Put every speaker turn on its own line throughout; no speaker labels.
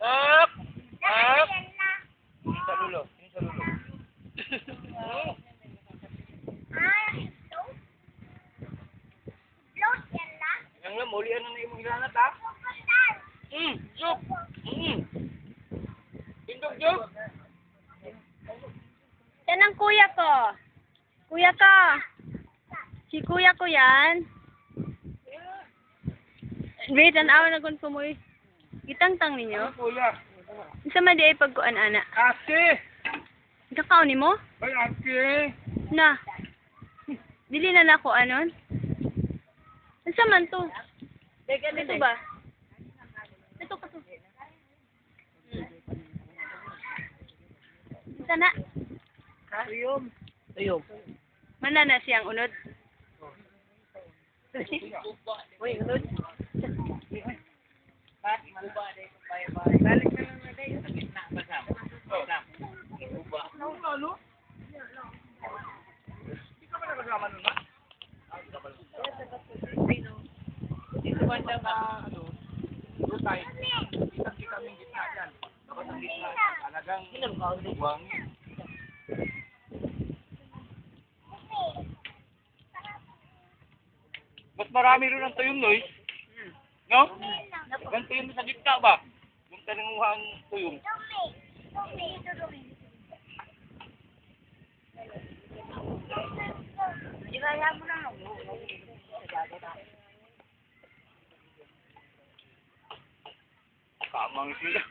Up! Up! Yung sa lulo. Yung sa lulo. Yang lang, muli ano na yung granat, ha? Jup! Tindog, Jup!
Yan ang kuya ko. Kuya ko. Si kuya ko yan. Wait, tanaw na kung kumoy. Gitangtang ninyo.
Kuya.
Isa man di ay pagkuan, ana.
Ate!
Ikakaon ni mo?
Ay, ate!
Na. Dili na nako anon. Isa man to. Ito ba? Ito ka to. Isa na.
Tuyom. Tuyom.
Mana na siyang unod.
Uy, unod. Balik na lang na tayo. Sa gitna, basam. Basam. Uba. Ano? Hindi ka ba nakasama nun ba? Dito ba siya ba, doon tayo. Hindi kami gitna dyan. Dapat ang gitna. Talagang buwang. Mas marami rin ang tuyong, Noy. No? Ganito yun sa gitna ba? Yung tanunguhang tuyong. Kamang sila.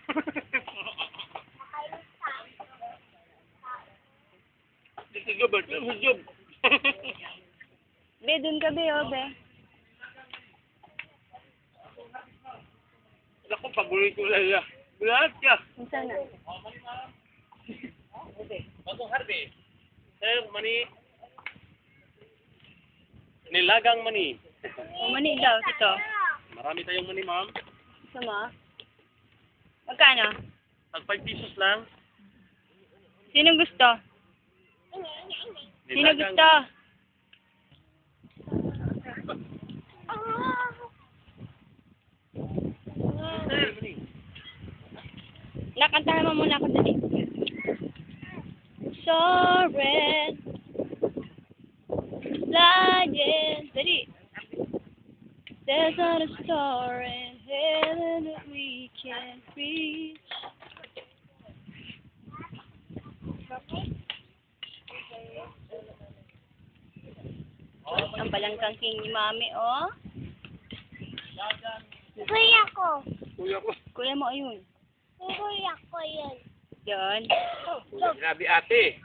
Dito ka ba? Job.
Be, dun ka be, oh, be.
Ako, paguloy ko lang. Lahat ka.
Isa na.
Bagong harbi. Sir, mani. Nilagang mani.
Umani daw, ito.
Marami tayong mani, ma'am.
Isa mo? Magkano?
Tag 5 pesos lang.
Sino gusto? Sino gusto? Nakantahan mo muna ako dali. Sorry. Flying. Dali. There's not a star in heaven that we can't reach. Ang balangkang king ni Mami, oh.
Kuya ko.
Kuya ko.
Kuya mo, ayun.
Kuya ko yun.
Yan.
Grabe ate.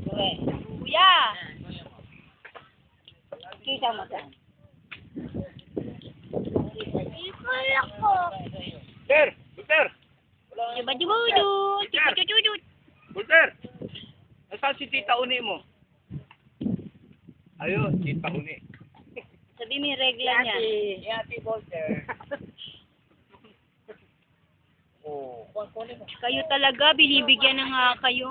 Kuya! Kita mo ka.
Kuya ko.
Sir! Bulter!
Jubadubudut! Jubadudut!
Bulter! Nasaan si Tita Uni mo? Ayun, Tita Uni.
Sabi mo yung regla niya.
Ate Bulter. Oh.
Kayo talaga, binibigyan na nga kayo.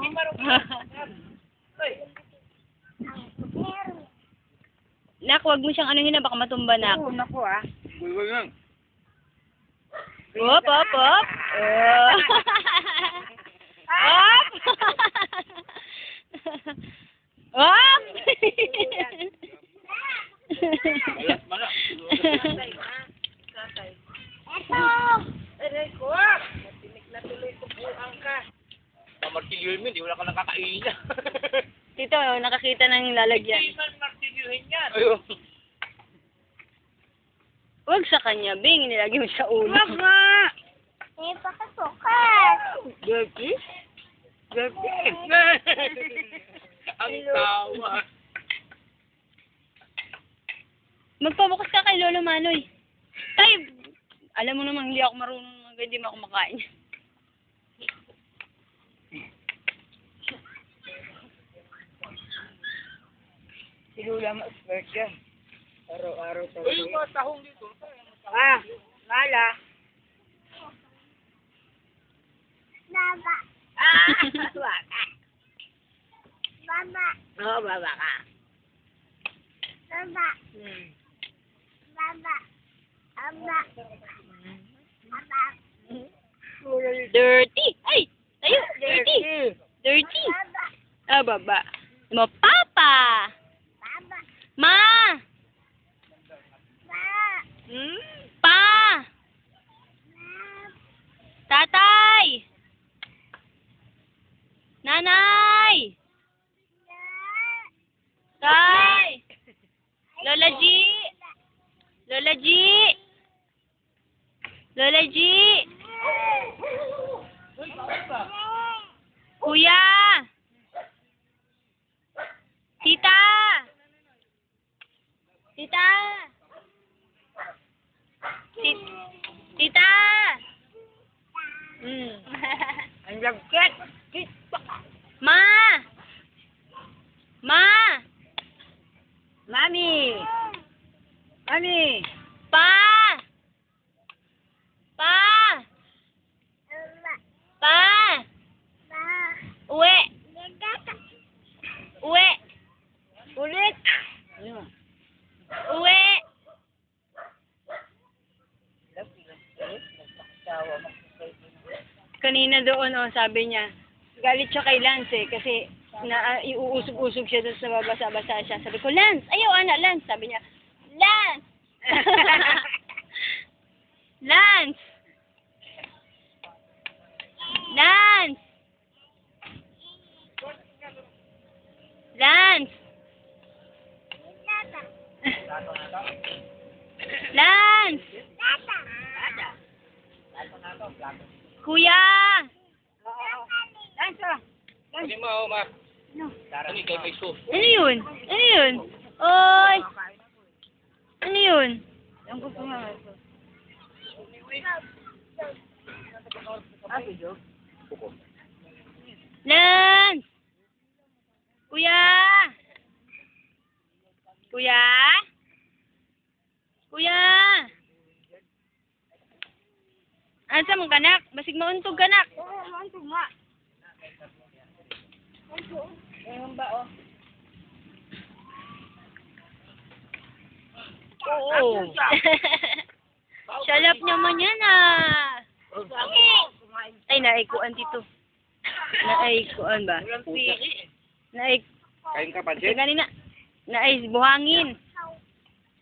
Nak, wag mo siyang anuhin na, baka matumba na.
Oo, naku ah.
Bulwal lang.
Hop, hop, hop. Hop! Hop!
Malas, malas.
Ito.
Aray ko! Matinik na tuloy ko buang ka. Martilyo yun, di wala ka nakakain niya.
Tito, nakakita ng lalagyan.
Hindi man martilyohin yan. Ayun.
Wag sa kanya, Bing. Nilagay mo sa ulo.
Wag nga!
May pakasukat.
Gabi? Gabi? Ang tawa.
Magpabukas ka kay Lolo Manoy. Tay, alam mo namang hindi ako marunong, hindi mo ako makain.
Si Lula ma-expert yan. Araw-araw talaga.
Ay, yung mga tahong dito.
Ah, ngala. Baba. Ah, baba. Baba.
Oo, baba ka.
Baba. Baba. Aba. Aba.
Dirty. Ay! Tayo! Dirty! Dirty!
Baba.
Ah, baba. Mo, Papa!
Baba.
Ma!
Ba.
Pa! Tatay! Nanay! Tay! Lola G! Lola G! Lola G! Kuya! Tita! Tita! Tita!
Ang lagkit.
Ma! Ma!
Mami. Mami.
Pa! Pa! Pa! Uwi! Uwi!
Ulit.
Uwi! Kanina doon, oh, sabi niya, galit siya kay Lance eh, kasi iuusog-usog siya doon sa babasa-basa siya. Sabi ko, Lance! Ayaw, anak, Lance! Sabi niya, Lance! Lance! Lance! Lance! Lance! Kuya!
Ano mo, ma? Ano kay may sus?
Ano yun? Ano yun? Oy! Ano yun?
Ang gusto nga.
Lance! Kuya! Kuya? Kuya! Asa mong kanak? Basig mauntog kanak.
Ang tuma. Ayun ba, oh?
Oo.
Salap naman yan ah. Ay, naikuan dito. Naikuan ba?
Kain ka, Pansit?
Ganina. Buhangin.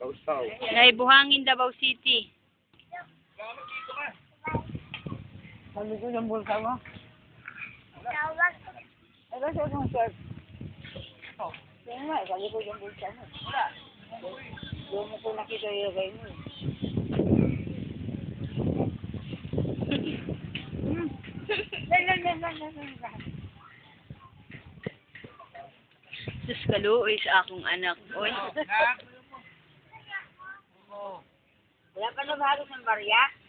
Sausaw.
Buhangin Davao City.
Sabi ko yung bulsa mo. Tawag. Ay, kasi yung shirt. Kaya nga, sabi ko yung bulsa mo. Doon mo ko nakita yung lagay mo.
Sus kaluoy sa akong anak. Oy.
Wala ka na bahagos ng barya?